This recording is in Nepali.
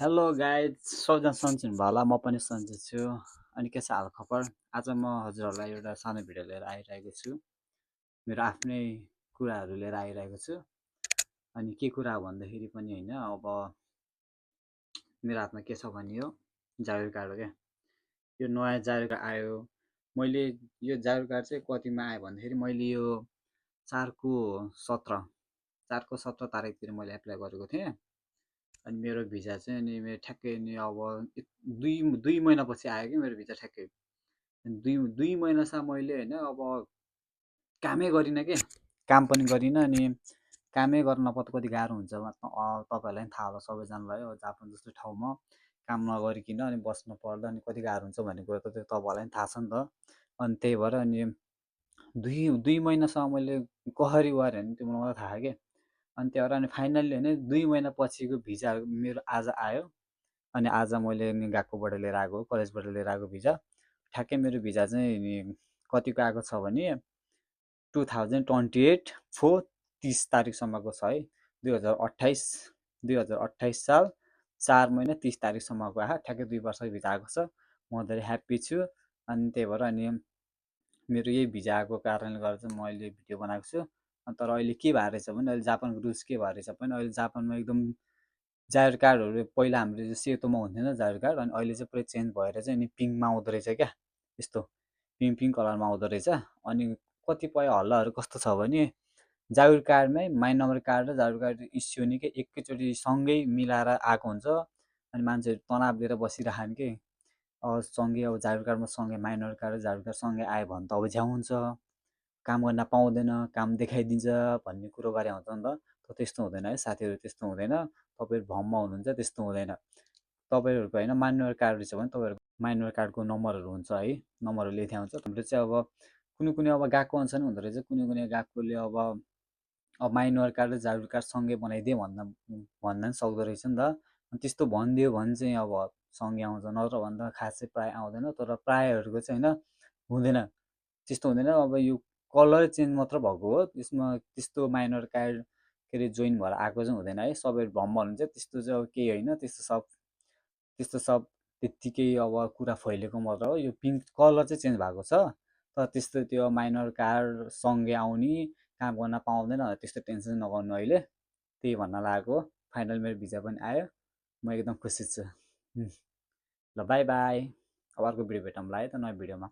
हेलो गाइज, सबजना सन्चै हुनुभयो होला। म पनि सन्चै छु। अनि के छ हालखबर? आज म हजुरहरूलाई एउटा सानो भिडियो लिएर आइरहेको छु। मेरो आफ्नै कुराहरू लिएर आइरहेको छु। अनि के कुरा हो भन्दाखेरि पनि होइन, अब मेरो हातमा के छ भने यो जागिर कार्ड हो क्या। यो नयाँ जागिर कार्ड आयो। मैले यो जागिर कार्ड चाहिँ कतिमा आयो भन्दाखेरि मैले यो 4/17 तारिकतिर मैले एप्लाई गरेको थिएँ। अनि मेरो भिजा चाहिँ अनि मेरो ठ्याक्कै नि अब दुई दुई महिनापछि आयो कि मेरो भिजा ठ्याक्कै। अनि दुई दुई महिनासम्म मैले होइन अब कामै गरिनँ के, काम पनि गरिनँ। अनि कामै गर्न नपाउँदा कति गाह्रो हुन्छ तपाईँहरूलाई पनि थाहा होला, सबैजनालाई हो जापान जस्तो ठाउँमा काम नगरिकन अनि बस्नु पर्दा अनि कति गाह्रो हुन्छ भन्ने कुरो त त्यो तपाईँहरूलाई पनि थाहा छ नि त। अनि त्यही भएर अनि दुई दुई महिनासम्म मैले कसरी गरेँ भने त्यो मलाई थाहा के। अनि त्यही भएर अनि फाइनल्ली होइन 2 महिनापछिको भिजा मेरो आज आयो। अनि आज मैले नि गएकोबाट लिएर आएको, कलेजबाट लिएर आएको भिजा। ठ्याक्कै मेरो भिजा चाहिँ नि कतिको आएको छ भने 2028 4 30 तारिकसम्मको छ है। 2028 2028 साल 4 महिना 30 तारिकसम्मको आयो। ठ्याक्कै 2 वर्षको भिजा आएको छ। म धेरै ह्याप्पी छु। अनि त्यही भएर अनि मेरो यही भिजा आएको कारणले गर्दा चाहिँ म अहिले भिडियो बनाएको छु। तर अहिले के भएको रहेछ भने अहिले जापानको रुल्स के भएको रहेछ भने अहिले जापानमा एकदम जागिर कार्डहरू पहिला हाम्रो चाहिँ सेतोमा हुन्थेन जागिर कार्ड, अनि अहिले चाहिँ पुरै चेन्ज भएर चाहिँ अनि पिङ्कमा आउँदो रहेछ क्या। यस्तो पिङ्क पिङ्क कलरमा आउँदो रहेछ। अनि कतिपय हल्लाहरू कस्तो छ भने जागिर कार्डमै माइ नम्बर कार्ड र जागिर कार्ड इस्यु नि के एकैचोटि सँगै मिलाएर आएको हुन्छ। अनि मान्छेहरू तनाव लिएर बसिरहन् कि सँगै अब जागिर कार्डमा सँगै माइनर कार्ड र जागिर कार्ड सँगै आयो भने त अब झ्याउ हुन्छ, काम गर्न पाउँदैन, काम देखाइदिन्छ भन्ने कुरो गरे हुन्छ नि त। त्यस्तो हुँदैन है साथीहरू, त्यस्तो हुँदैन। तपाईँहरू भ्रममा हुनुहुन्छ, त्यस्तो हुँदैन। तपाईँहरूको होइन माइनर कार्ड रहेछ भने तपाईँहरूको माइनर कार्डको नम्बरहरू हुन्छ है, नम्बरहरू लेख्या हुन्छ। हाम्रो चाहिँ अब कुनै कुनै अब गएको अनुसार हुँदो रहेछ। कुनै कुनै गएकोले अब माइनर कार्ड र जागिर कार्ड सँगै बनाइदिए भन्न पनि सक्दो रहेछ नि त। अनि त्यस्तो भनिदियो भने चाहिँ अब सँगै आउँछ, नत्र भन्दा खासै प्रायः आउँदैन। तर प्रायःहरूको चाहिँ होइन हुँदैन, त्यस्तो हुँदैन। अब यो कलर चेन्ज मात्र भएको हो, त्यसमा त्यस्तो माइनर कार्ड के अरे जोइन भएर आएको चाहिँ हुँदैन है। सबैहरू भ्रममा हुनुहुन्छ, त्यस्तो चाहिँ अब केही होइन। त्यस्तो सब त्यत्तिकै अब कुरा फैलेको मात्र हो। यो पिङ्क कलर चाहिँ चेन्ज भएको छ, तर त्यस्तो त्यो माइनर कार्ड सँगै आउने, काम गर्न पाउँदैन त्यस्तो टेन्सन नगर्नु अहिले। त्यही भन्न लागेको हो। फाइनल मेरो भिजा पनि आयो, म एकदम खुसी छु। ल बाई बाई। अब अर्को भिडियो भेटौँला है त, नयाँ भिडियोमा।